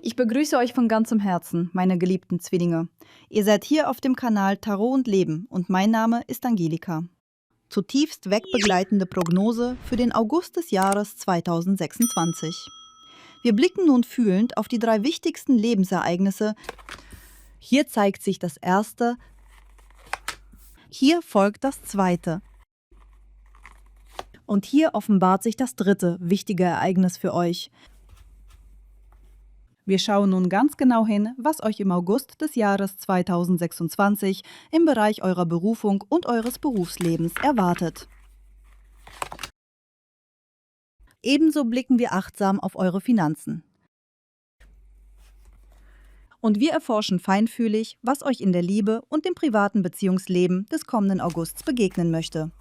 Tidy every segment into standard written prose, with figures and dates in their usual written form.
Ich begrüße euch von ganzem Herzen, meine geliebten Zwillinge. Ihr seid hier auf dem Kanal Tarot und Leben und mein Name ist Angelika. Zutiefst wegbegleitende Prognose für den August des Jahres 2026. Wir blicken nun fühlend auf die 3 wichtigsten Lebensereignisse. Hier zeigt sich das erste, hier folgt das zweite. Und hier offenbart sich das dritte wichtige Ereignis für euch. Wir schauen nun ganz genau hin, was euch im August des Jahres 2026 im Bereich eurer Berufung und eures Berufslebens erwartet. Ebenso blicken wir achtsam auf eure Finanzen. Und wir erforschen feinfühlig, was euch in der Liebe und dem privaten Beziehungsleben des kommenden Augusts begegnen möchte.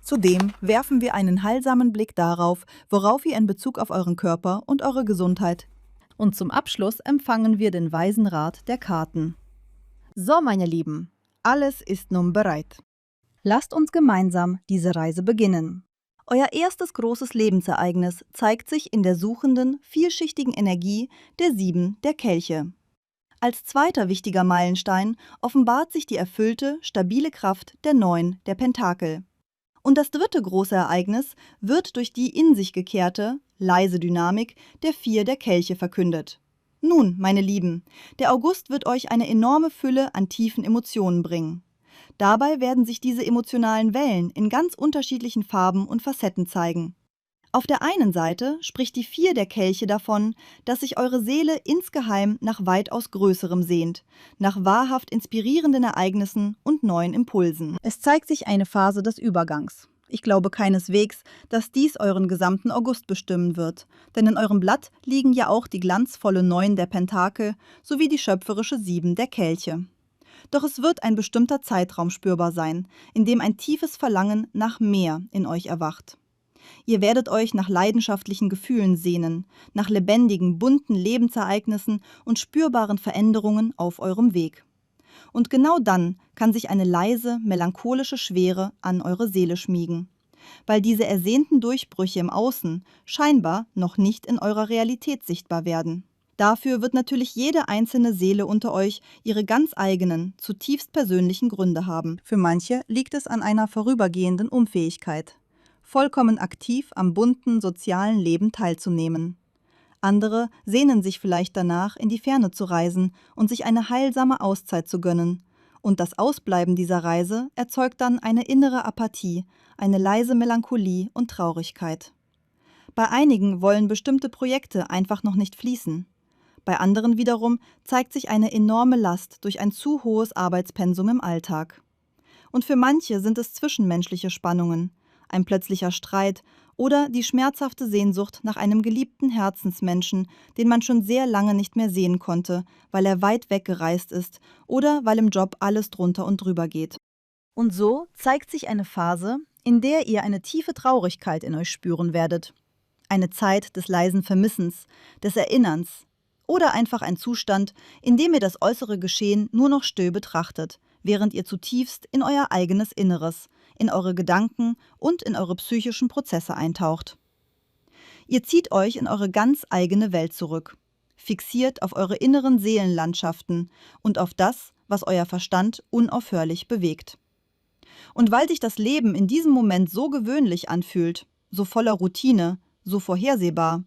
Zudem werfen wir einen heilsamen Blick darauf, worauf ihr in Bezug auf euren Körper und eure Gesundheit. Und zum Abschluss empfangen wir den weisen Rat der Karten. So, meine Lieben, alles ist nun bereit. Lasst uns gemeinsam diese Reise beginnen. Euer erstes großes Lebensereignis zeigt sich in der suchenden, vielschichtigen Energie der 7 der Kelche. Als zweiter wichtiger Meilenstein offenbart sich die erfüllte, stabile Kraft der 9 der Pentakel. Und das dritte große Ereignis wird durch die in sich gekehrte, leise Dynamik der 4 der Kelche verkündet. Nun, meine Lieben, der August wird euch eine enorme Fülle an tiefen Emotionen bringen. Dabei werden sich diese emotionalen Wellen in ganz unterschiedlichen Farben und Facetten zeigen. Auf der einen Seite spricht die 4 der Kelche davon, dass sich eure Seele insgeheim nach weitaus Größerem sehnt, nach wahrhaft inspirierenden Ereignissen und neuen Impulsen. Es zeigt sich eine Phase des Übergangs. Ich glaube keineswegs, dass dies euren gesamten August bestimmen wird, denn in eurem Blatt liegen ja auch die glanzvolle 9 der Pentakel sowie die schöpferische 7 der Kelche. Doch es wird ein bestimmter Zeitraum spürbar sein, in dem ein tiefes Verlangen nach mehr in euch erwacht. Ihr werdet euch nach leidenschaftlichen Gefühlen sehnen, nach lebendigen, bunten Lebensereignissen und spürbaren Veränderungen auf eurem Weg. Und genau dann kann sich eine leise, melancholische Schwere an eure Seele schmiegen, weil diese ersehnten Durchbrüche im Außen scheinbar noch nicht in eurer Realität sichtbar werden. Dafür wird natürlich jede einzelne Seele unter euch ihre ganz eigenen, zutiefst persönlichen Gründe haben. Für manche liegt es an einer vorübergehenden Unfähigkeit, vollkommen aktiv am bunten sozialen Leben teilzunehmen. Andere sehnen sich vielleicht danach, in die Ferne zu reisen und sich eine heilsame Auszeit zu gönnen. Und das Ausbleiben dieser Reise erzeugt dann eine innere Apathie, eine leise Melancholie und Traurigkeit. Bei einigen wollen bestimmte Projekte einfach noch nicht fließen. Bei anderen wiederum zeigt sich eine enorme Last durch ein zu hohes Arbeitspensum im Alltag. Und für manche sind es zwischenmenschliche Spannungen, ein plötzlicher Streit oder die schmerzhafte Sehnsucht nach einem geliebten Herzensmenschen, den man schon sehr lange nicht mehr sehen konnte, weil er weit weggereist ist oder weil im Job alles drunter und drüber geht. Und so zeigt sich eine Phase, in der ihr eine tiefe Traurigkeit in euch spüren werdet. Eine Zeit des leisen Vermissens, des Erinnerns oder einfach ein Zustand, in dem ihr das äußere Geschehen nur noch still betrachtet, während ihr zutiefst in euer eigenes Inneres, in eure Gedanken und in eure psychischen Prozesse eintaucht. Ihr zieht euch in eure ganz eigene Welt zurück, fixiert auf eure inneren Seelenlandschaften und auf das, was euer Verstand unaufhörlich bewegt. Und weil sich das Leben in diesem Moment so gewöhnlich anfühlt, so voller Routine, so vorhersehbar,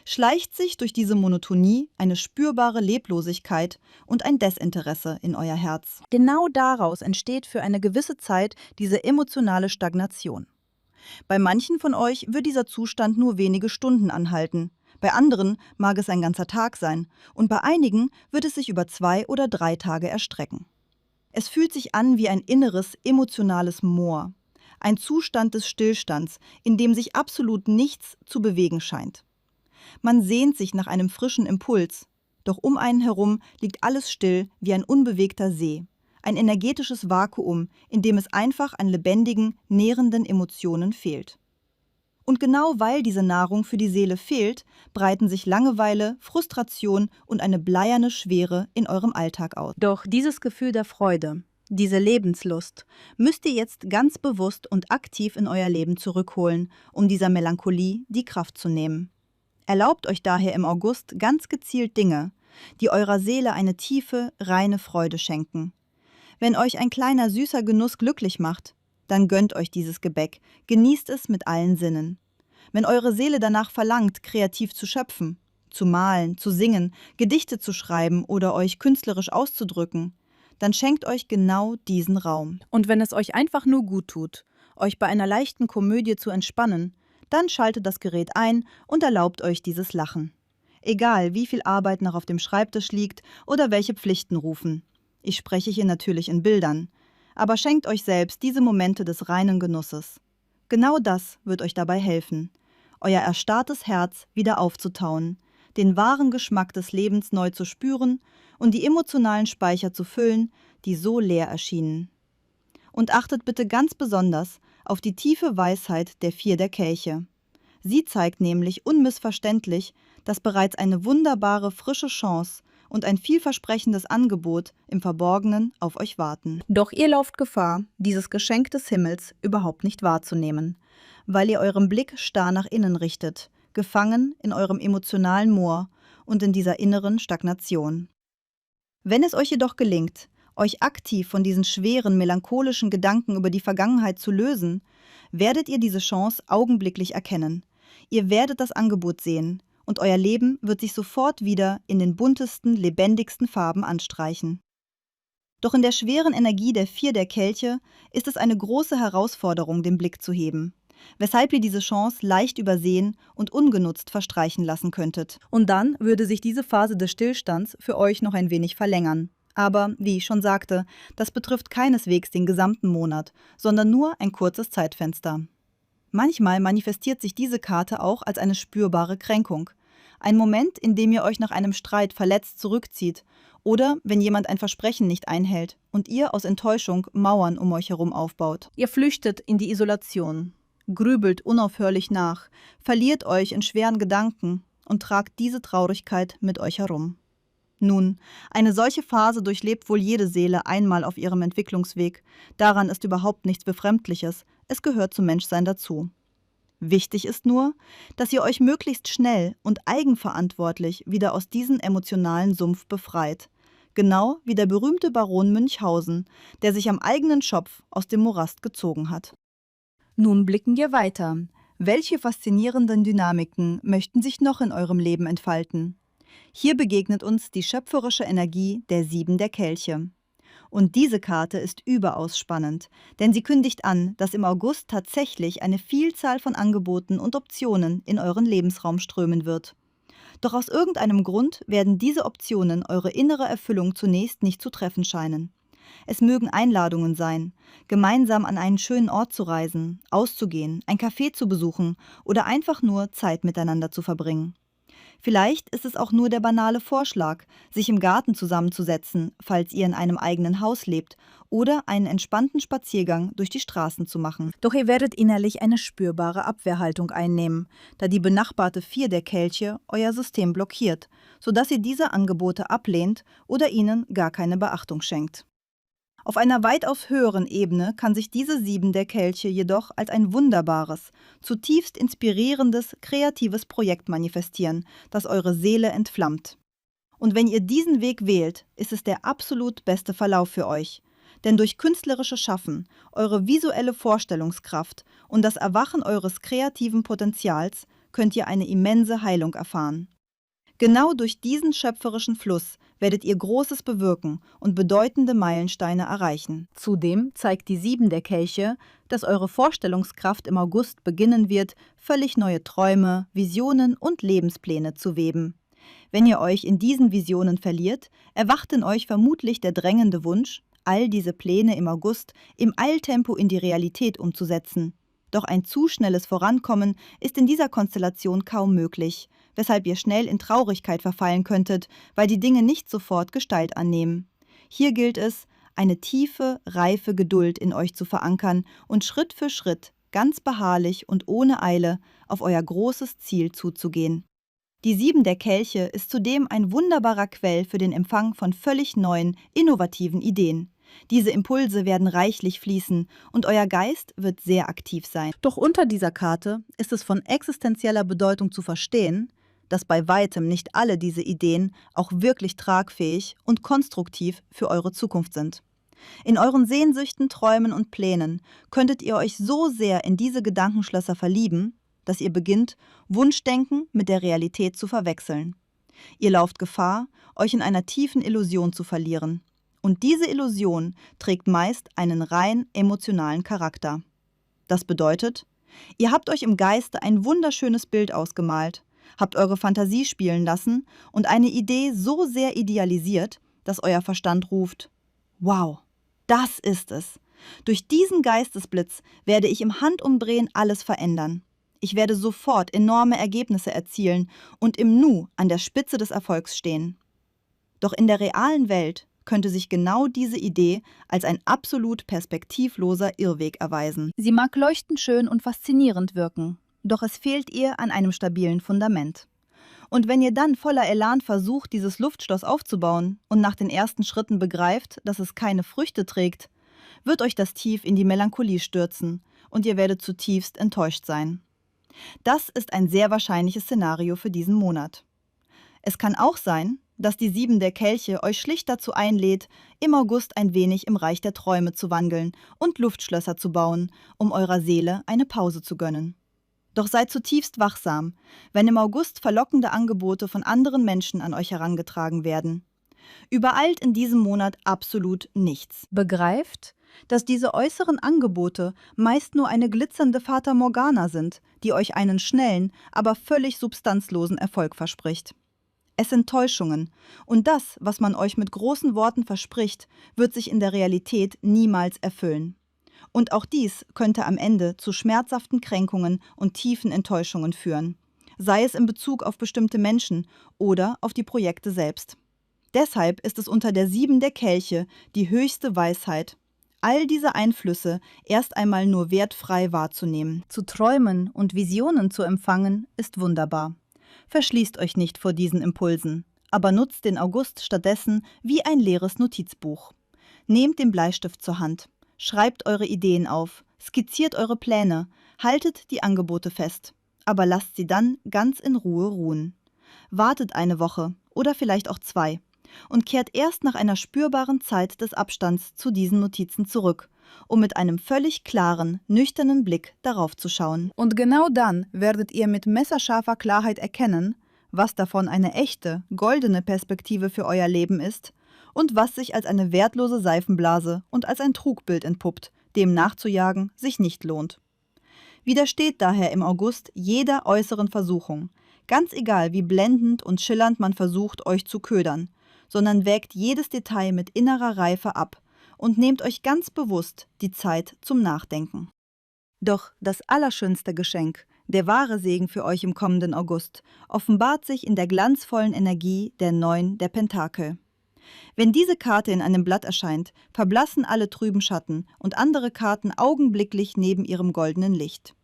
schleicht sich durch diese Monotonie eine spürbare Leblosigkeit und ein Desinteresse in euer Herz. Genau daraus entsteht für eine gewisse Zeit diese emotionale Stagnation. Bei manchen von euch wird dieser Zustand nur wenige Stunden anhalten, bei anderen mag es ein ganzer Tag sein und bei einigen wird es sich über 2 oder 3 Tage erstrecken. Es fühlt sich an wie ein inneres, emotionales Moor, ein Zustand des Stillstands, in dem sich absolut nichts zu bewegen scheint. Man sehnt sich nach einem frischen Impuls, doch um einen herum liegt alles still wie ein unbewegter See, ein energetisches Vakuum, in dem es einfach an lebendigen, nährenden Emotionen fehlt. Und genau weil diese Nahrung für die Seele fehlt, breiten sich Langeweile, Frustration und eine bleierne Schwere in eurem Alltag aus. Doch dieses Gefühl der Freude, diese Lebenslust, müsst ihr jetzt ganz bewusst und aktiv in euer Leben zurückholen, um dieser Melancholie die Kraft zu nehmen. Erlaubt euch daher im August ganz gezielt Dinge, die eurer Seele eine tiefe, reine Freude schenken. Wenn euch ein kleiner süßer Genuss glücklich macht, dann gönnt euch dieses Gebäck, genießt es mit allen Sinnen. Wenn eure Seele danach verlangt, kreativ zu schöpfen, zu malen, zu singen, Gedichte zu schreiben oder euch künstlerisch auszudrücken, dann schenkt euch genau diesen Raum. Und wenn es euch einfach nur gut tut, euch bei einer leichten Komödie zu entspannen, dann schaltet das Gerät ein und erlaubt euch dieses Lachen. Egal, wie viel Arbeit noch auf dem Schreibtisch liegt oder welche Pflichten rufen. Ich spreche hier natürlich in Bildern. Aber schenkt euch selbst diese Momente des reinen Genusses. Genau das wird euch dabei helfen, euer erstarrtes Herz wieder aufzutauen, den wahren Geschmack des Lebens neu zu spüren und die emotionalen Speicher zu füllen, die so leer erschienen. Und achtet bitte ganz besonders auf die tiefe Weisheit der 4 der Kelche. Sie zeigt nämlich unmissverständlich, dass bereits eine wunderbare, frische Chance und ein vielversprechendes Angebot im Verborgenen auf euch warten. Doch ihr lauft Gefahr, dieses Geschenk des Himmels überhaupt nicht wahrzunehmen, weil ihr euren Blick starr nach innen richtet, gefangen in eurem emotionalen Moor und in dieser inneren Stagnation. Wenn es euch jedoch gelingt, euch aktiv von diesen schweren, melancholischen Gedanken über die Vergangenheit zu lösen, werdet ihr diese Chance augenblicklich erkennen. Ihr werdet das Angebot sehen und euer Leben wird sich sofort wieder in den buntesten, lebendigsten Farben anstreichen. Doch in der schweren Energie der 4 der Kelche ist es eine große Herausforderung, den Blick zu heben, weshalb ihr diese Chance leicht übersehen und ungenutzt verstreichen lassen könntet. Und dann würde sich diese Phase des Stillstands für euch noch ein wenig verlängern. Aber, wie ich schon sagte, das betrifft keineswegs den gesamten Monat, sondern nur ein kurzes Zeitfenster. Manchmal manifestiert sich diese Karte auch als eine spürbare Kränkung. Ein Moment, in dem ihr euch nach einem Streit verletzt zurückzieht oder wenn jemand ein Versprechen nicht einhält und ihr aus Enttäuschung Mauern um euch herum aufbaut. Ihr flüchtet in die Isolation, grübelt unaufhörlich nach, verliert euch in schweren Gedanken und tragt diese Traurigkeit mit euch herum. Nun, eine solche Phase durchlebt wohl jede Seele einmal auf ihrem Entwicklungsweg. Daran ist überhaupt nichts Befremdliches, es gehört zum Menschsein dazu. Wichtig ist nur, dass ihr euch möglichst schnell und eigenverantwortlich wieder aus diesem emotionalen Sumpf befreit. Genau wie der berühmte Baron Münchhausen, der sich am eigenen Schopf aus dem Morast gezogen hat. Nun blicken wir weiter. Welche faszinierenden Dynamiken möchten sich noch in eurem Leben entfalten? Hier begegnet uns die schöpferische Energie der 7 der Kelche. Und diese Karte ist überaus spannend, denn sie kündigt an, dass im August tatsächlich eine Vielzahl von Angeboten und Optionen in euren Lebensraum strömen wird. Doch aus irgendeinem Grund werden diese Optionen eure innere Erfüllung zunächst nicht zu treffen scheinen. Es mögen Einladungen sein, gemeinsam an einen schönen Ort zu reisen, auszugehen, ein Café zu besuchen oder einfach nur Zeit miteinander zu verbringen. Vielleicht ist es auch nur der banale Vorschlag, sich im Garten zusammenzusetzen, falls ihr in einem eigenen Haus lebt, oder einen entspannten Spaziergang durch die Straßen zu machen. Doch ihr werdet innerlich eine spürbare Abwehrhaltung einnehmen, da die benachbarte 4 der Kelche euer System blockiert, sodass ihr diese Angebote ablehnt oder ihnen gar keine Beachtung schenkt. Auf einer weitaus höheren Ebene kann sich diese 7 der Kelche jedoch als ein wunderbares, zutiefst inspirierendes, kreatives Projekt manifestieren, das eure Seele entflammt. Und wenn ihr diesen Weg wählt, ist es der absolut beste Verlauf für euch. Denn durch künstlerisches Schaffen, eure visuelle Vorstellungskraft und das Erwachen eures kreativen Potenzials könnt ihr eine immense Heilung erfahren. Genau durch diesen schöpferischen Fluss werdet ihr Großes bewirken und bedeutende Meilensteine erreichen. Zudem zeigt die 7 der Kelche, dass eure Vorstellungskraft im August beginnen wird, völlig neue Träume, Visionen und Lebenspläne zu weben. Wenn ihr euch in diesen Visionen verliert, erwacht in euch vermutlich der drängende Wunsch, all diese Pläne im August im Eiltempo in die Realität umzusetzen. Doch ein zu schnelles Vorankommen ist in dieser Konstellation kaum möglich, weshalb ihr schnell in Traurigkeit verfallen könntet, weil die Dinge nicht sofort Gestalt annehmen. Hier gilt es, eine tiefe, reife Geduld in euch zu verankern und Schritt für Schritt, ganz beharrlich und ohne Eile, auf euer großes Ziel zuzugehen. Die 7 der Kelche ist zudem ein wunderbarer Quell für den Empfang von völlig neuen, innovativen Ideen. Diese Impulse werden reichlich fließen und euer Geist wird sehr aktiv sein. Doch unter dieser Karte ist es von existenzieller Bedeutung zu verstehen, dass bei weitem nicht alle diese Ideen auch wirklich tragfähig und konstruktiv für eure Zukunft sind. In euren Sehnsüchten, Träumen und Plänen könntet ihr euch so sehr in diese Gedankenschlösser verlieben, dass ihr beginnt, Wunschdenken mit der Realität zu verwechseln. Ihr lauft Gefahr, euch in einer tiefen Illusion zu verlieren. Und diese Illusion trägt meist einen rein emotionalen Charakter. Das bedeutet, ihr habt euch im Geiste ein wunderschönes Bild ausgemalt, habt eure Fantasie spielen lassen und eine Idee so sehr idealisiert, dass euer Verstand ruft: Wow, das ist es! Durch diesen Geistesblitz werde ich im Handumdrehen alles verändern. Ich werde sofort enorme Ergebnisse erzielen und im Nu an der Spitze des Erfolgs stehen. Doch in der realen Welt könnte sich genau diese Idee als ein absolut perspektivloser Irrweg erweisen. Sie mag leuchtend schön und faszinierend wirken, doch es fehlt ihr an einem stabilen Fundament. Und wenn ihr dann voller Elan versucht, dieses Luftschloss aufzubauen und nach den ersten Schritten begreift, dass es keine Früchte trägt, wird euch das tief in die Melancholie stürzen und ihr werdet zutiefst enttäuscht sein. Das ist ein sehr wahrscheinliches Szenario für diesen Monat. Es kann auch sein, dass die 7 der Kelche euch schlicht dazu einlädt, im August ein wenig im Reich der Träume zu wandeln und Luftschlösser zu bauen, um eurer Seele eine Pause zu gönnen. Doch seid zutiefst wachsam, wenn im August verlockende Angebote von anderen Menschen an euch herangetragen werden. Übereilt in diesem Monat absolut nichts. Begreift, dass diese äußeren Angebote meist nur eine glitzernde Fata Morgana sind, die euch einen schnellen, aber völlig substanzlosen Erfolg verspricht. Es sind Täuschungen, und das, was man euch mit großen Worten verspricht, wird sich in der Realität niemals erfüllen. Und auch dies könnte am Ende zu schmerzhaften Kränkungen und tiefen Enttäuschungen führen, sei es in Bezug auf bestimmte Menschen oder auf die Projekte selbst. Deshalb ist es unter der 7 der Kelche die höchste Weisheit, all diese Einflüsse erst einmal nur wertfrei wahrzunehmen. Zu träumen und Visionen zu empfangen ist wunderbar. Verschließt euch nicht vor diesen Impulsen, aber nutzt den August stattdessen wie ein leeres Notizbuch. Nehmt den Bleistift zur Hand, schreibt eure Ideen auf, skizziert eure Pläne, haltet die Angebote fest, aber lasst sie dann ganz in Ruhe ruhen. Wartet eine Woche oder vielleicht auch 2 und kehrt erst nach einer spürbaren Zeit des Abstands zu diesen Notizen zurück, um mit einem völlig klaren, nüchternen Blick darauf zu schauen. Und genau dann werdet ihr mit messerscharfer Klarheit erkennen, was davon eine echte, goldene Perspektive für euer Leben ist und was sich als eine wertlose Seifenblase und als ein Trugbild entpuppt, dem nachzujagen sich nicht lohnt. Widersteht daher im August jeder äußeren Versuchung, ganz egal wie blendend und schillernd man versucht, euch zu ködern, sondern wägt jedes Detail mit innerer Reife ab und nehmt euch ganz bewusst die Zeit zum Nachdenken. Doch das allerschönste Geschenk, der wahre Segen für euch im kommenden August, offenbart sich in der glanzvollen Energie der 9 der Pentakel. Wenn diese Karte in einem Blatt erscheint, verblassen alle trüben Schatten und andere Karten augenblicklich neben ihrem goldenen Licht.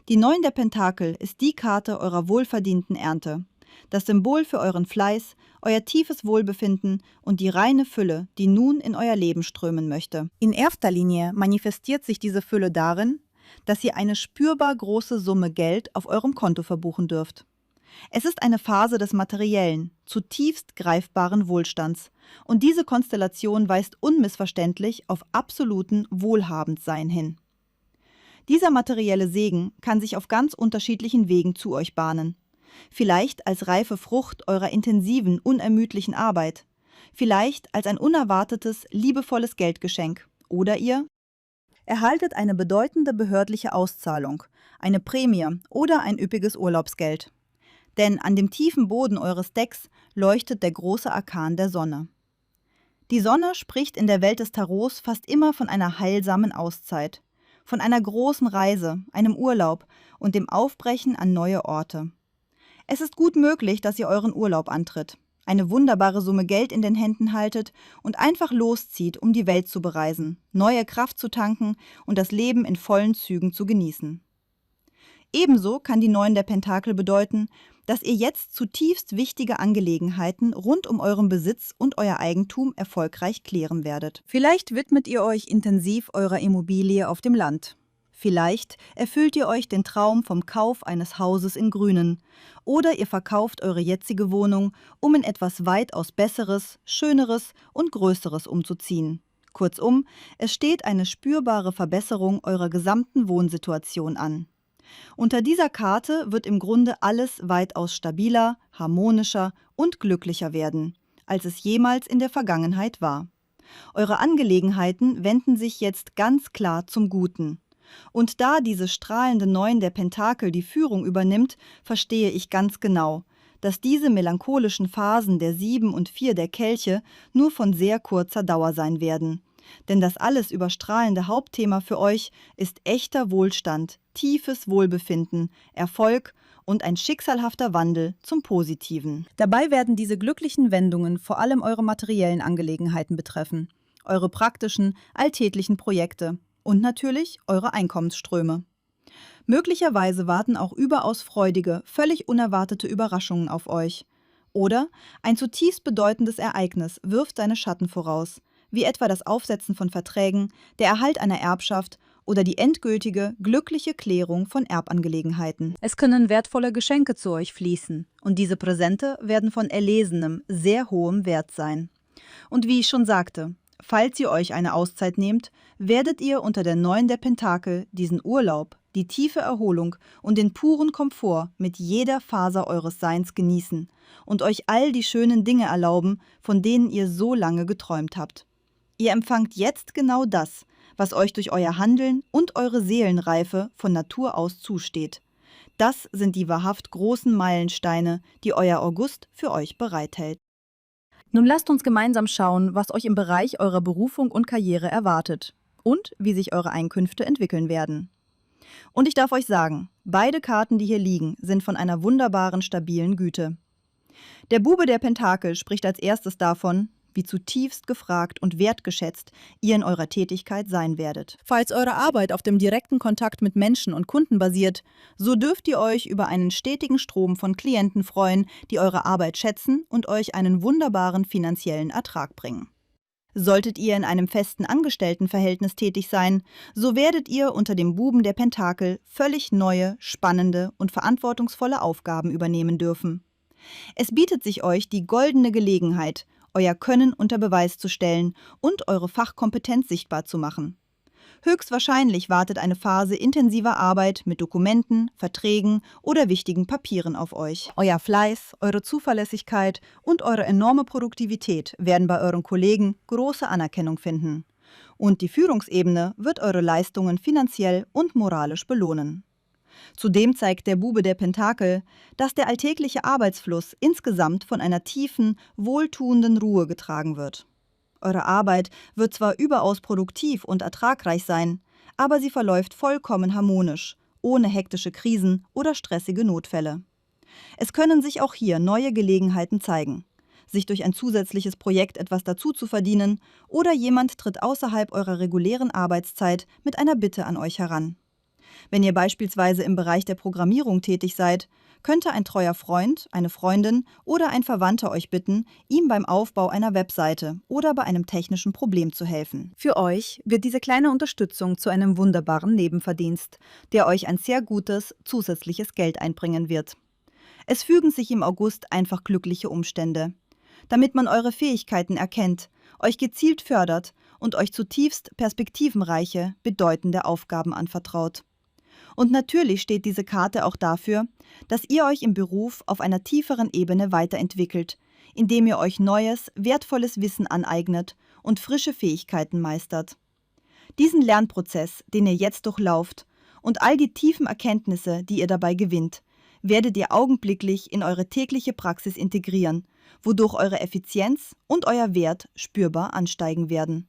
Die 9 der Pentakel ist die Karte eurer wohlverdienten Ernte, das Symbol für euren Fleiß, euer tiefes Wohlbefinden und die reine Fülle, die nun in euer Leben strömen möchte. In erster Linie manifestiert sich diese Fülle darin, dass ihr eine spürbar große Summe Geld auf eurem Konto verbuchen dürft. Es ist eine Phase des materiellen, zutiefst greifbaren Wohlstands und diese Konstellation weist unmissverständlich auf absoluten Wohlhabendsein hin. Dieser materielle Segen kann sich auf ganz unterschiedlichen Wegen zu euch bahnen. Vielleicht als reife Frucht eurer intensiven, unermüdlichen Arbeit, vielleicht als ein unerwartetes, liebevolles Geldgeschenk oder ihr erhaltet eine bedeutende behördliche Auszahlung, eine Prämie oder ein üppiges Urlaubsgeld. Denn an dem tiefen Boden eures Decks leuchtet der große Arkan der Sonne. Die Sonne spricht in der Welt des Tarots fast immer von einer heilsamen Auszeit, von einer großen Reise, einem Urlaub und dem Aufbrechen an neue Orte. Es ist gut möglich, dass ihr euren Urlaub antritt, eine wunderbare Summe Geld in den Händen haltet und einfach loszieht, um die Welt zu bereisen, neue Kraft zu tanken und das Leben in vollen Zügen zu genießen. Ebenso kann die 9 der Pentakel bedeuten, dass ihr jetzt zutiefst wichtige Angelegenheiten rund um euren Besitz und euer Eigentum erfolgreich klären werdet. Vielleicht widmet ihr euch intensiv eurer Immobilie auf dem Land. Vielleicht erfüllt ihr euch den Traum vom Kauf eines Hauses in Grünen oder ihr verkauft eure jetzige Wohnung, um in etwas weitaus Besseres, Schöneres und Größeres umzuziehen. Kurzum, es steht eine spürbare Verbesserung eurer gesamten Wohnsituation an. Unter dieser Karte wird im Grunde alles weitaus stabiler, harmonischer und glücklicher werden, als es jemals in der Vergangenheit war. Eure Angelegenheiten wenden sich jetzt ganz klar zum Guten. Und da diese strahlende Neun der Pentakel die Führung übernimmt, verstehe ich ganz genau, dass diese melancholischen Phasen der 7 und 4 der Kelche nur von sehr kurzer Dauer sein werden. Denn das alles überstrahlende Hauptthema für euch ist echter Wohlstand, tiefes Wohlbefinden, Erfolg und ein schicksalhafter Wandel zum Positiven. Dabei werden diese glücklichen Wendungen vor allem eure materiellen Angelegenheiten betreffen, eure praktischen, alltäglichen Projekte und natürlich eure Einkommensströme. Möglicherweise warten auch überaus freudige, völlig unerwartete Überraschungen auf euch. Oder ein zutiefst bedeutendes Ereignis wirft seine Schatten voraus, wie etwa das Aufsetzen von Verträgen, der Erhalt einer Erbschaft oder die endgültige, glückliche Klärung von Erbangelegenheiten. Es können wertvolle Geschenke zu euch fließen und diese Präsente werden von erlesenem, sehr hohem Wert sein. Und wie ich schon sagte, falls ihr euch eine Auszeit nehmt, werdet ihr unter der 9 der Pentakel diesen Urlaub, die tiefe Erholung und den puren Komfort mit jeder Faser eures Seins genießen und euch all die schönen Dinge erlauben, von denen ihr so lange geträumt habt. Ihr empfangt jetzt genau das, was euch durch euer Handeln und eure Seelenreife von Natur aus zusteht. Das sind die wahrhaft großen Meilensteine, die euer August für euch bereithält. Nun lasst uns gemeinsam schauen, was euch im Bereich eurer Berufung und Karriere erwartet und wie sich eure Einkünfte entwickeln werden. Und ich darf euch sagen, beide Karten, die hier liegen, sind von einer wunderbaren, stabilen Güte. Der Bube der Pentakel spricht als erstes davon, wie zutiefst gefragt und wertgeschätzt ihr in eurer Tätigkeit sein werdet. Falls eure Arbeit auf dem direkten Kontakt mit Menschen und Kunden basiert, so dürft ihr euch über einen stetigen Strom von Klienten freuen, die eure Arbeit schätzen und euch einen wunderbaren finanziellen Ertrag bringen. Solltet ihr in einem festen Angestelltenverhältnis tätig sein, so werdet ihr unter dem Buben der Pentakel völlig neue, spannende und verantwortungsvolle Aufgaben übernehmen dürfen. Es bietet sich euch die goldene Gelegenheit, euer Können unter Beweis zu stellen und eure Fachkompetenz sichtbar zu machen. Höchstwahrscheinlich wartet eine Phase intensiver Arbeit mit Dokumenten, Verträgen oder wichtigen Papieren auf euch. Euer Fleiß, eure Zuverlässigkeit und eure enorme Produktivität werden bei euren Kollegen große Anerkennung finden. Und die Führungsebene wird eure Leistungen finanziell und moralisch belohnen. Zudem zeigt der Bube der Pentakel, dass der alltägliche Arbeitsfluss insgesamt von einer tiefen, wohltuenden Ruhe getragen wird. Eure Arbeit wird zwar überaus produktiv und ertragreich sein, aber sie verläuft vollkommen harmonisch, ohne hektische Krisen oder stressige Notfälle. Es können sich auch hier neue Gelegenheiten zeigen, sich durch ein zusätzliches Projekt etwas dazu zu verdienen oder jemand tritt außerhalb eurer regulären Arbeitszeit mit einer Bitte an euch heran. Wenn ihr beispielsweise im Bereich der Programmierung tätig seid, könnte ein treuer Freund, eine Freundin oder ein Verwandter euch bitten, ihm beim Aufbau einer Webseite oder bei einem technischen Problem zu helfen. Für euch wird diese kleine Unterstützung zu einem wunderbaren Nebenverdienst, der euch ein sehr gutes, zusätzliches Geld einbringen wird. Es fügen sich im August einfach glückliche Umstände, damit man eure Fähigkeiten erkennt, euch gezielt fördert und euch zutiefst perspektivenreiche, bedeutende Aufgaben anvertraut. Und natürlich steht diese Karte auch dafür, dass ihr euch im Beruf auf einer tieferen Ebene weiterentwickelt, indem ihr euch neues, wertvolles Wissen aneignet und frische Fähigkeiten meistert. Diesen Lernprozess, den ihr jetzt durchlauft, und all die tiefen Erkenntnisse, die ihr dabei gewinnt, werdet ihr augenblicklich in eure tägliche Praxis integrieren, wodurch eure Effizienz und euer Wert spürbar ansteigen werden.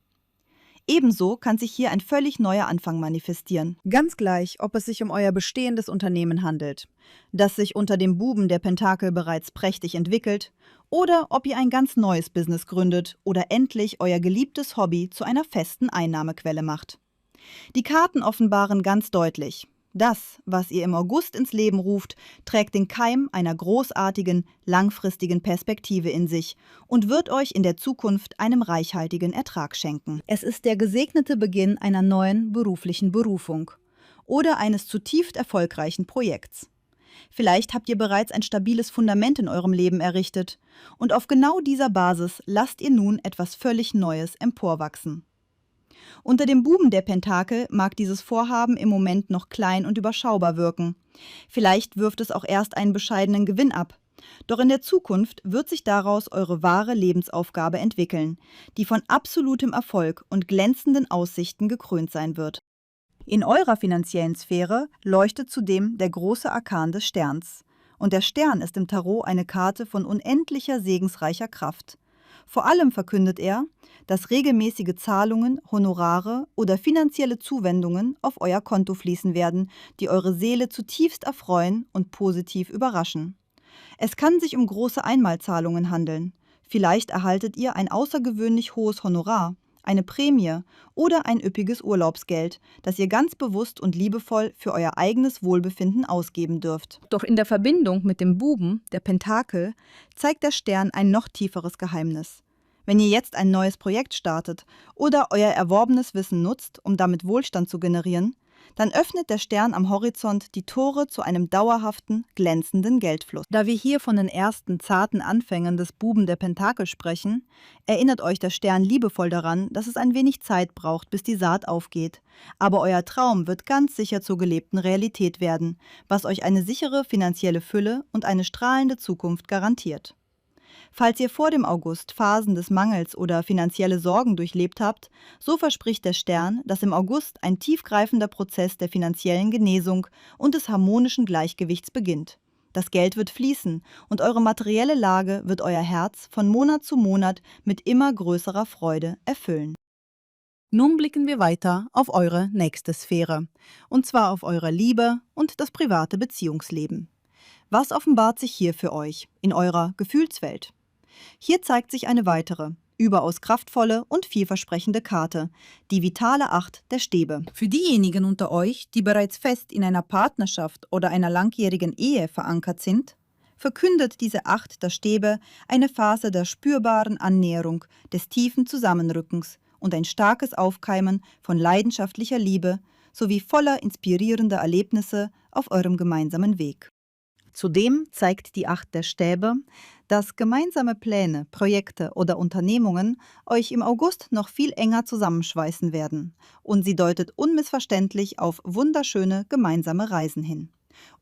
Ebenso kann sich hier ein völlig neuer Anfang manifestieren. Ganz gleich, ob es sich um euer bestehendes Unternehmen handelt, das sich unter dem Buben der Pentakel bereits prächtig entwickelt, oder ob ihr ein ganz neues Business gründet oder endlich euer geliebtes Hobby zu einer festen Einnahmequelle macht. Die Karten offenbaren ganz deutlich: Das, was ihr im August ins Leben ruft, trägt den Keim einer großartigen, langfristigen Perspektive in sich und wird euch in der Zukunft einen reichhaltigen Ertrag schenken. Es ist der gesegnete Beginn einer neuen beruflichen Berufung. oder eines zutiefst erfolgreichen Projekts. Vielleicht habt ihr bereits ein stabiles Fundament in eurem Leben errichtet und auf genau dieser Basis lasst ihr nun etwas völlig Neues emporwachsen. Unter dem Buben der Pentakel mag dieses Vorhaben im Moment noch klein und überschaubar wirken. Vielleicht wirft es auch erst einen bescheidenen Gewinn ab. Doch in der Zukunft wird sich daraus eure wahre Lebensaufgabe entwickeln, die von absolutem Erfolg und glänzenden Aussichten gekrönt sein wird. In eurer finanziellen Sphäre leuchtet zudem der große Arkan des Sterns. Und der Stern ist im Tarot eine Karte von unendlicher segensreicher Kraft. Vor allem verkündet er, dass regelmäßige Zahlungen, Honorare oder finanzielle Zuwendungen auf euer Konto fließen werden, die eure Seele zutiefst erfreuen und positiv überraschen. Es kann sich um große Einmalzahlungen handeln. Vielleicht erhaltet ihr ein außergewöhnlich hohes Honorar, eine Prämie oder ein üppiges Urlaubsgeld, das ihr ganz bewusst und liebevoll für euer eigenes Wohlbefinden ausgeben dürft. Doch in der Verbindung mit dem Buben, der Pentakel, zeigt der Stern ein noch tieferes Geheimnis. Wenn ihr jetzt ein neues Projekt startet oder euer erworbenes Wissen nutzt, um damit Wohlstand zu generieren, dann öffnet der Stern am Horizont die Tore zu einem dauerhaften, glänzenden Geldfluss. Da wir hier von den ersten zarten Anfängen des Buben der Pentakel sprechen, erinnert euch der Stern liebevoll daran, dass es ein wenig Zeit braucht, bis die Saat aufgeht. Aber euer Traum wird ganz sicher zur gelebten Realität werden, was euch eine sichere finanzielle Fülle und eine strahlende Zukunft garantiert. Falls ihr vor dem August Phasen des Mangels oder finanzielle Sorgen durchlebt habt, so verspricht der Stern, dass im August ein tiefgreifender Prozess der finanziellen Genesung und des harmonischen Gleichgewichts beginnt. Das Geld wird fließen und eure materielle Lage wird euer Herz von Monat zu Monat mit immer größerer Freude erfüllen. Nun blicken wir weiter auf eure nächste Sphäre, und zwar auf eure Liebe und das private Beziehungsleben. Was offenbart sich hier für euch in eurer Gefühlswelt? Hier zeigt sich eine weitere, überaus kraftvolle und vielversprechende Karte, die vitale Acht der Stäbe. Für diejenigen unter euch, die bereits fest in einer Partnerschaft oder einer langjährigen Ehe verankert sind, verkündet diese Acht der Stäbe eine Phase der spürbaren Annäherung, des tiefen Zusammenrückens und ein starkes Aufkeimen von leidenschaftlicher Liebe sowie voller inspirierender Erlebnisse auf eurem gemeinsamen Weg. Zudem zeigt die Acht der Stäbe, dass gemeinsame Pläne, Projekte oder Unternehmungen euch im August noch viel enger zusammenschweißen werden, und sie deutet unmissverständlich auf wunderschöne gemeinsame Reisen hin.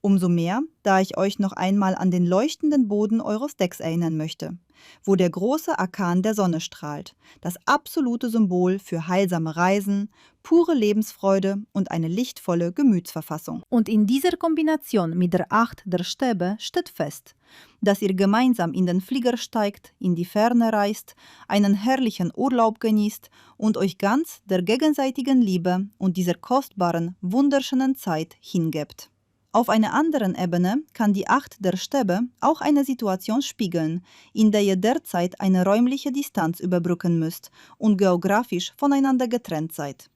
Umso mehr, da ich euch noch einmal an den leuchtenden Boden eures Decks erinnern möchte, wo der große Arkan der Sonne strahlt, das absolute Symbol für heilsame Reisen, pure Lebensfreude und eine lichtvolle Gemütsverfassung. Und in dieser Kombination mit der Acht der Stäbe steht fest, dass ihr gemeinsam in den Flieger steigt, in die Ferne reist, einen herrlichen Urlaub genießt und euch ganz der gegenseitigen Liebe und dieser kostbaren, wunderschönen Zeit hingebt. Auf einer anderen Ebene kann die Acht der Stäbe auch eine Situation spiegeln, in der ihr derzeit eine räumliche Distanz überbrücken müsst und geografisch voneinander getrennt seid.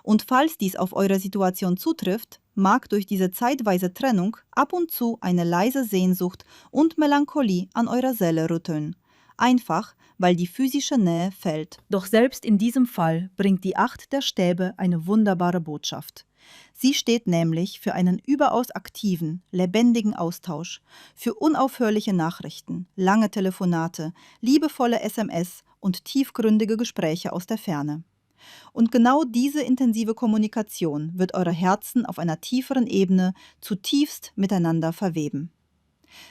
Und falls dies auf eure Situation zutrifft, mag durch diese zeitweise Trennung ab und zu eine leise Sehnsucht und Melancholie an eurer Seele rütteln. Einfach, weil die physische Nähe fällt. Doch selbst in diesem Fall bringt die Acht der Stäbe eine wunderbare Botschaft. Sie steht nämlich für einen überaus aktiven, lebendigen Austausch, für unaufhörliche Nachrichten, lange Telefonate, liebevolle SMS und tiefgründige Gespräche aus der Ferne. Und genau diese intensive Kommunikation wird eure Herzen auf einer tieferen Ebene zutiefst miteinander verweben.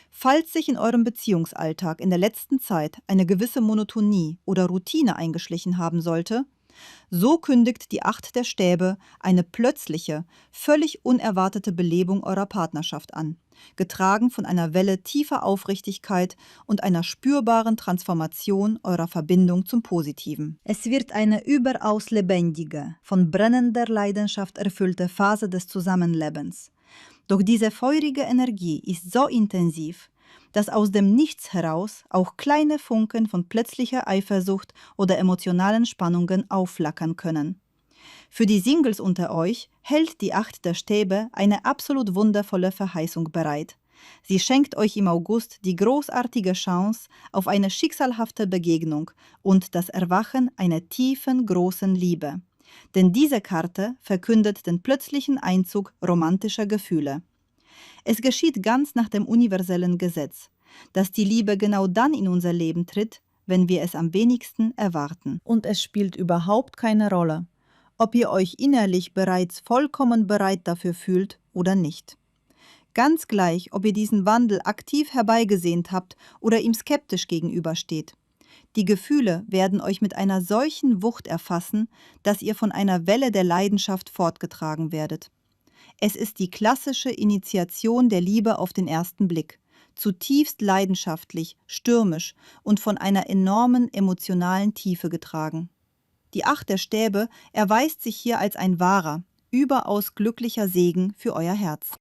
Falls sich in eurem Beziehungsalltag in der letzten Zeit eine gewisse Monotonie oder Routine eingeschlichen haben sollte, so kündigt die Acht der Stäbe eine plötzliche, völlig unerwartete Belebung eurer Partnerschaft an, getragen von einer Welle tiefer Aufrichtigkeit und einer spürbaren Transformation eurer Verbindung zum Positiven. Es wird eine überaus lebendige, von brennender Leidenschaft erfüllte Phase des Zusammenlebens. Doch diese feurige Energie ist so intensiv, dass aus dem Nichts heraus auch kleine Funken von plötzlicher Eifersucht oder emotionalen Spannungen aufflackern können. Für die Singles unter euch hält die Acht der Stäbe eine absolut wundervolle Verheißung bereit. Sie schenkt euch im August die großartige Chance auf eine schicksalhafte Begegnung und das Erwachen einer tiefen, großen Liebe, Denn diese Karte verkündet den plötzlichen Einzug romantischer Gefühle. Es geschieht ganz nach dem universellen Gesetz, dass die Liebe genau dann in unser Leben tritt, wenn wir es am wenigsten erwarten. Und es spielt überhaupt keine Rolle, ob ihr euch innerlich bereits vollkommen bereit dafür fühlt oder nicht. Ganz gleich, ob ihr diesen Wandel aktiv herbeigesehnt habt oder ihm skeptisch gegenübersteht. Die Gefühle werden euch mit einer solchen Wucht erfassen, dass ihr von einer Welle der Leidenschaft fortgetragen werdet. Es ist die klassische Initiation der Liebe auf den ersten Blick, zutiefst leidenschaftlich, stürmisch und von einer enormen emotionalen Tiefe getragen. Die 8 der Stäbe erweist sich hier als ein wahrer, überaus glücklicher Segen für euer Herz.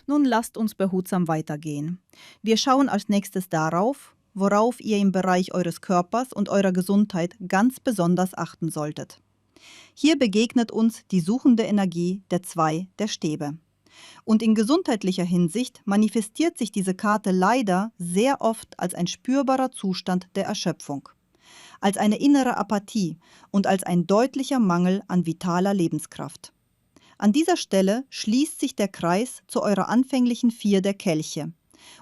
Nun lasst uns behutsam weitergehen. Wir schauen als nächstes darauf, worauf ihr im Bereich eures Körpers und eurer Gesundheit ganz besonders achten solltet. Hier begegnet uns die suchende Energie der 2 der Stäbe. Und in gesundheitlicher Hinsicht manifestiert sich diese Karte leider sehr oft als ein spürbarer Zustand der Erschöpfung, als eine innere Apathie und als ein deutlicher Mangel an vitaler Lebenskraft. An dieser Stelle schließt sich der Kreis zu eurer anfänglichen 4 der Kelche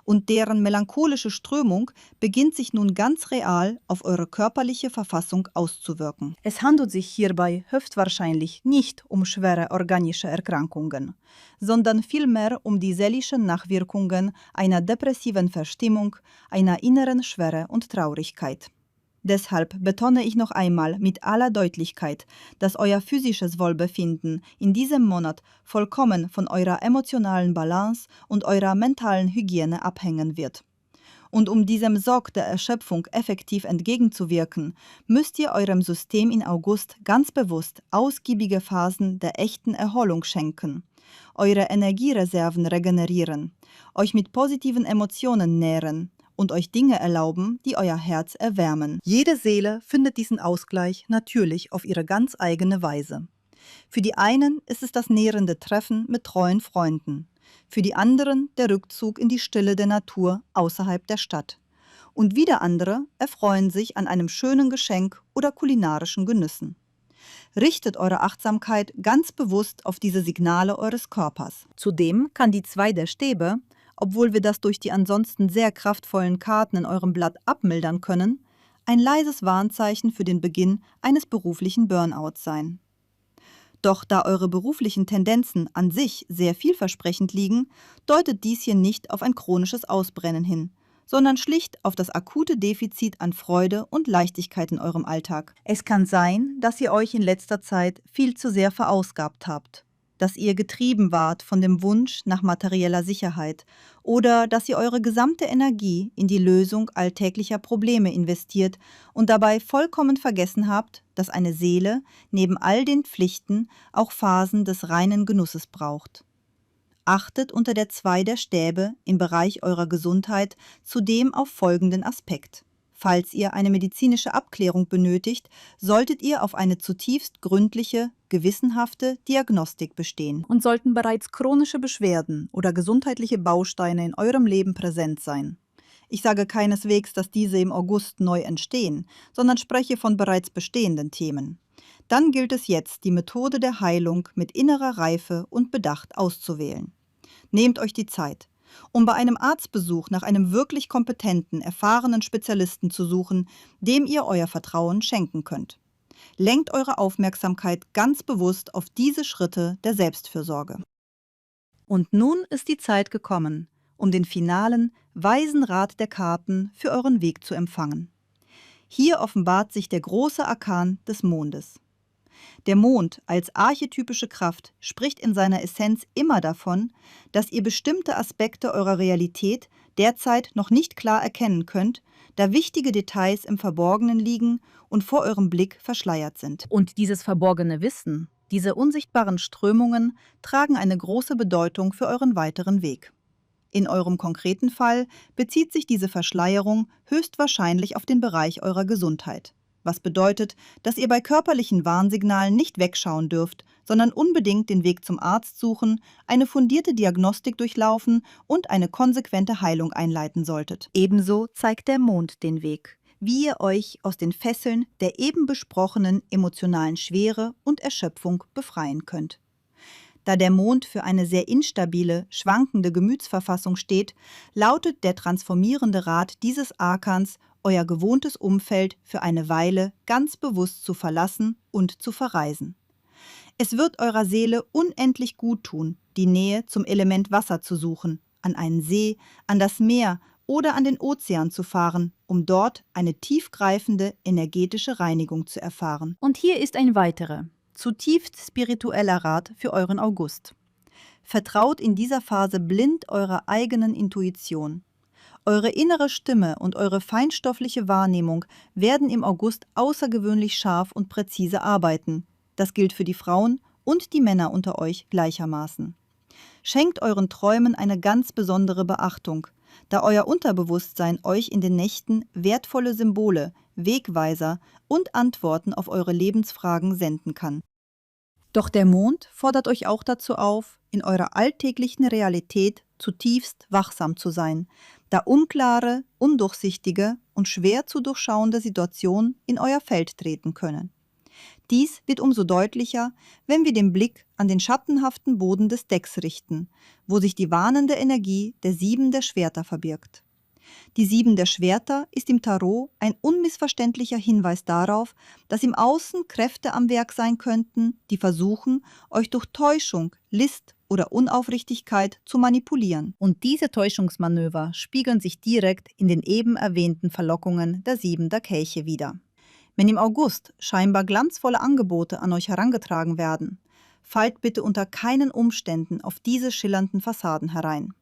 und deren melancholische Strömung beginnt sich nun ganz real auf eure körperliche Verfassung auszuwirken. Es handelt sich hierbei höchstwahrscheinlich nicht um schwere organische Erkrankungen, sondern vielmehr um die seelischen Nachwirkungen einer depressiven Verstimmung, einer inneren Schwere und Traurigkeit. Deshalb betone ich noch einmal mit aller Deutlichkeit, dass euer physisches Wohlbefinden in diesem Monat vollkommen von eurer emotionalen Balance und eurer mentalen Hygiene abhängen wird. Und um diesem Sog der Erschöpfung effektiv entgegenzuwirken, müsst ihr eurem System in August ganz bewusst ausgiebige Phasen der echten Erholung schenken, eure Energiereserven regenerieren, euch mit positiven Emotionen nähren und euch Dinge erlauben, die euer Herz erwärmen. Jede Seele findet diesen Ausgleich natürlich auf ihre ganz eigene Weise. Für die einen ist es das nährende Treffen mit treuen Freunden, für die anderen der Rückzug in die Stille der Natur außerhalb der Stadt. Und wieder andere erfreuen sich an einem schönen Geschenk oder kulinarischen Genüssen. Richtet eure Achtsamkeit ganz bewusst auf diese Signale eures Körpers. Zudem kann die 2 der Stäbe, obwohl wir das durch die ansonsten sehr kraftvollen Karten in eurem Blatt abmildern können, ein leises Warnzeichen für den Beginn eines beruflichen Burnouts sein. Doch da eure beruflichen Tendenzen an sich sehr vielversprechend liegen, deutet dies hier nicht auf ein chronisches Ausbrennen hin, sondern schlicht auf das akute Defizit an Freude und Leichtigkeit in eurem Alltag. Es kann sein, dass ihr euch in letzter Zeit viel zu sehr verausgabt habt, dass ihr getrieben wart von dem Wunsch nach materieller Sicherheit oder dass ihr eure gesamte Energie in die Lösung alltäglicher Probleme investiert und dabei vollkommen vergessen habt, dass eine Seele neben all den Pflichten auch Phasen des reinen Genusses braucht. Achtet unter der 2 der Stäbe im Bereich eurer Gesundheit zudem auf folgenden Aspekt. Falls ihr eine medizinische Abklärung benötigt, solltet ihr auf eine zutiefst gründliche, gewissenhafte Diagnostik bestehen. Und sollten bereits chronische Beschwerden oder gesundheitliche Bausteine in eurem Leben präsent sein. Ich sage keineswegs, dass diese im August neu entstehen, sondern spreche von bereits bestehenden Themen. Dann gilt es jetzt, die Methode der Heilung mit innerer Reife und Bedacht auszuwählen. Nehmt euch die Zeit, um bei einem Arztbesuch nach einem wirklich kompetenten, erfahrenen Spezialisten zu suchen, dem ihr euer Vertrauen schenken könnt. Lenkt eure Aufmerksamkeit ganz bewusst auf diese Schritte der Selbstfürsorge. Und nun ist die Zeit gekommen, um den finalen, weisen Rat der Karten für euren Weg zu empfangen. Hier offenbart sich der große Arkan des Mondes. Der Mond als archetypische Kraft spricht in seiner Essenz immer davon, dass ihr bestimmte Aspekte eurer Realität derzeit noch nicht klar erkennen könnt, da wichtige Details im Verborgenen liegen und vor eurem Blick verschleiert sind. Und dieses verborgene Wissen, diese unsichtbaren Strömungen tragen eine große Bedeutung für euren weiteren Weg. In eurem konkreten Fall bezieht sich diese Verschleierung höchstwahrscheinlich auf den Bereich eurer Gesundheit. Was bedeutet, dass ihr bei körperlichen Warnsignalen nicht wegschauen dürft, sondern unbedingt den Weg zum Arzt suchen, eine fundierte Diagnostik durchlaufen und eine konsequente Heilung einleiten solltet. Ebenso zeigt der Mond den Weg, wie ihr euch aus den Fesseln der eben besprochenen emotionalen Schwere und Erschöpfung befreien könnt. Da der Mond für eine sehr instabile, schwankende Gemütsverfassung steht, lautet der transformierende Rat dieses Arkans, euer gewohntes Umfeld für eine Weile ganz bewusst zu verlassen und zu verreisen. Es wird eurer Seele unendlich gut tun, die Nähe zum Element Wasser zu suchen, an einen See, an das Meer oder an den Ozean zu fahren, um dort eine tiefgreifende energetische Reinigung zu erfahren. Und hier ist ein weiterer, zutiefst spiritueller Rat für euren August. Vertraut in dieser Phase blind eurer eigenen Intuition. Eure innere Stimme und eure feinstoffliche Wahrnehmung werden im August außergewöhnlich scharf und präzise arbeiten. Das gilt für die Frauen und die Männer unter euch gleichermaßen. Schenkt euren Träumen eine ganz besondere Beachtung, da euer Unterbewusstsein euch in den Nächten wertvolle Symbole, Wegweiser und Antworten auf eure Lebensfragen senden kann. Doch der Mond fordert euch auch dazu auf, in eurer alltäglichen Realität zutiefst wachsam zu sein, da unklare, undurchsichtige und schwer zu durchschauende Situationen in euer Feld treten können. Dies wird umso deutlicher, wenn wir den Blick an den schattenhaften Boden des Decks richten, wo sich die warnende Energie der 7 der Schwerter verbirgt. Die 7 der Schwerter ist im Tarot ein unmissverständlicher Hinweis darauf, dass im Außen Kräfte am Werk sein könnten, die versuchen, euch durch Täuschung, List oder Unaufrichtigkeit zu manipulieren. Und diese Täuschungsmanöver spiegeln sich direkt in den eben erwähnten Verlockungen der 7 der Kelche wider. Wenn im August scheinbar glanzvolle Angebote an euch herangetragen werden, fallt bitte unter keinen Umständen auf diese schillernden Fassaden herein.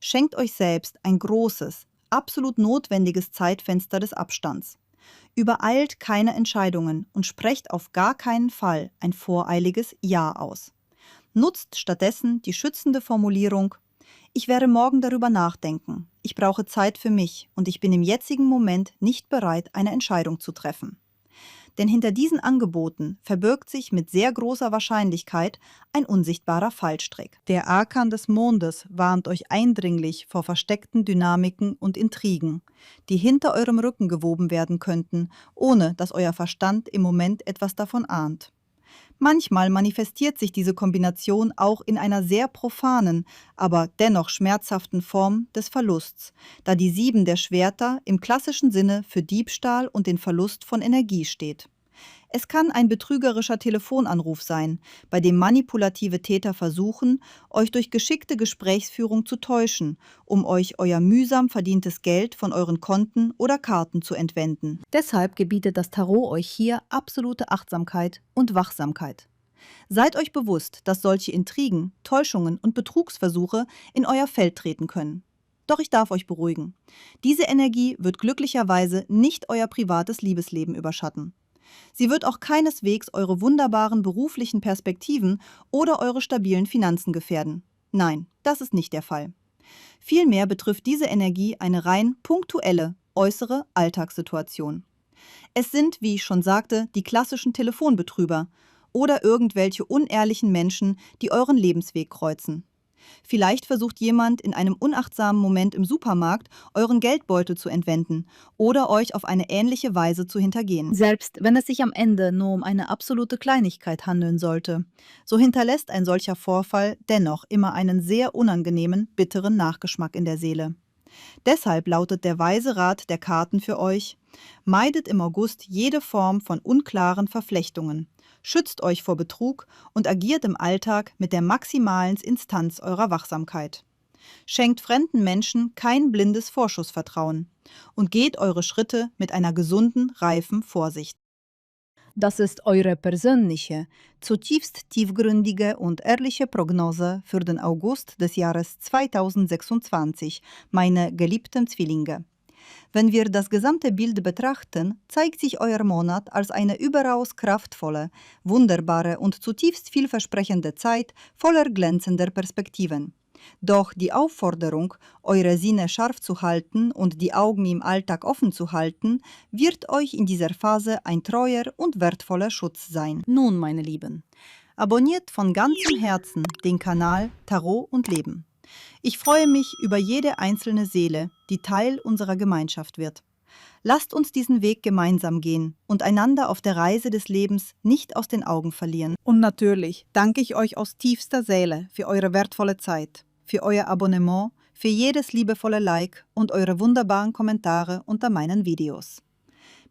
Schenkt euch selbst ein großes, absolut notwendiges Zeitfenster des Abstands. Übereilt keine Entscheidungen und sprecht auf gar keinen Fall ein voreiliges Ja aus. Nutzt stattdessen die schützende Formulierung: Ich werde morgen darüber nachdenken. Ich brauche Zeit für mich und ich bin im jetzigen Moment nicht bereit, eine Entscheidung zu treffen. Denn hinter diesen Angeboten verbirgt sich mit sehr großer Wahrscheinlichkeit ein unsichtbarer Fallstrick. Der Arkan des Mondes warnt euch eindringlich vor versteckten Dynamiken und Intrigen, die hinter eurem Rücken gewoben werden könnten, ohne dass euer Verstand im Moment etwas davon ahnt. Manchmal manifestiert sich diese Kombination auch in einer sehr profanen, aber dennoch schmerzhaften Form des Verlusts, da die 7 der Schwerter im klassischen Sinne für Diebstahl und den Verlust von Energie steht. Es kann ein betrügerischer Telefonanruf sein, bei dem manipulative Täter versuchen, euch durch geschickte Gesprächsführung zu täuschen, um euch euer mühsam verdientes Geld von euren Konten oder Karten zu entwenden. Deshalb gebietet das Tarot euch hier absolute Achtsamkeit und Wachsamkeit. Seid euch bewusst, dass solche Intrigen, Täuschungen und Betrugsversuche in euer Feld treten können. Doch ich darf euch beruhigen. Diese Energie wird glücklicherweise nicht euer privates Liebesleben überschatten. Sie wird auch keineswegs eure wunderbaren beruflichen Perspektiven oder eure stabilen Finanzen gefährden. Nein, das ist nicht der Fall. Vielmehr betrifft diese Energie eine rein punktuelle, äußere Alltagssituation. Es sind, wie ich schon sagte, die klassischen Telefonbetrüger oder irgendwelche unehrlichen Menschen, die euren Lebensweg kreuzen. Vielleicht versucht jemand in einem unachtsamen Moment im Supermarkt, euren Geldbeutel zu entwenden oder euch auf eine ähnliche Weise zu hintergehen. Selbst wenn es sich am Ende nur um eine absolute Kleinigkeit handeln sollte, so hinterlässt ein solcher Vorfall dennoch immer einen sehr unangenehmen, bitteren Nachgeschmack in der Seele. Deshalb lautet der weise Rat der Karten für euch: Meidet im August jede Form von unklaren Verflechtungen, schützt euch vor Betrug und agiert im Alltag mit der maximalen Instanz eurer Wachsamkeit. Schenkt fremden Menschen kein blindes Vorschussvertrauen und geht eure Schritte mit einer gesunden, reifen Vorsicht. Das ist eure persönliche, zutiefst tiefgründige und ehrliche Prognose für den August des Jahres 2026, meine geliebten Zwillinge. Wenn wir das gesamte Bild betrachten, zeigt sich euer Monat als eine überaus kraftvolle, wunderbare und zutiefst vielversprechende Zeit voller glänzender Perspektiven. Doch die Aufforderung, eure Sinne scharf zu halten und die Augen im Alltag offen zu halten, wird euch in dieser Phase ein treuer und wertvoller Schutz sein. Nun, meine Lieben, abonniert von ganzem Herzen den Kanal Tarot und Leben. Ich freue mich über jede einzelne Seele, die Teil unserer Gemeinschaft wird. Lasst uns diesen Weg gemeinsam gehen und einander auf der Reise des Lebens nicht aus den Augen verlieren. Und natürlich danke ich euch aus tiefster Seele für eure wertvolle Zeit, für euer Abonnement, für jedes liebevolle Like und eure wunderbaren Kommentare unter meinen Videos.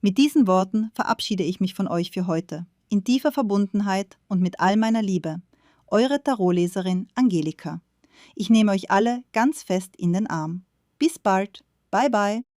Mit diesen Worten verabschiede ich mich von euch für heute, in tiefer Verbundenheit und mit all meiner Liebe. Eure Tarotleserin Angelika. Ich nehme euch alle ganz fest in den Arm. Bis bald. Bye bye.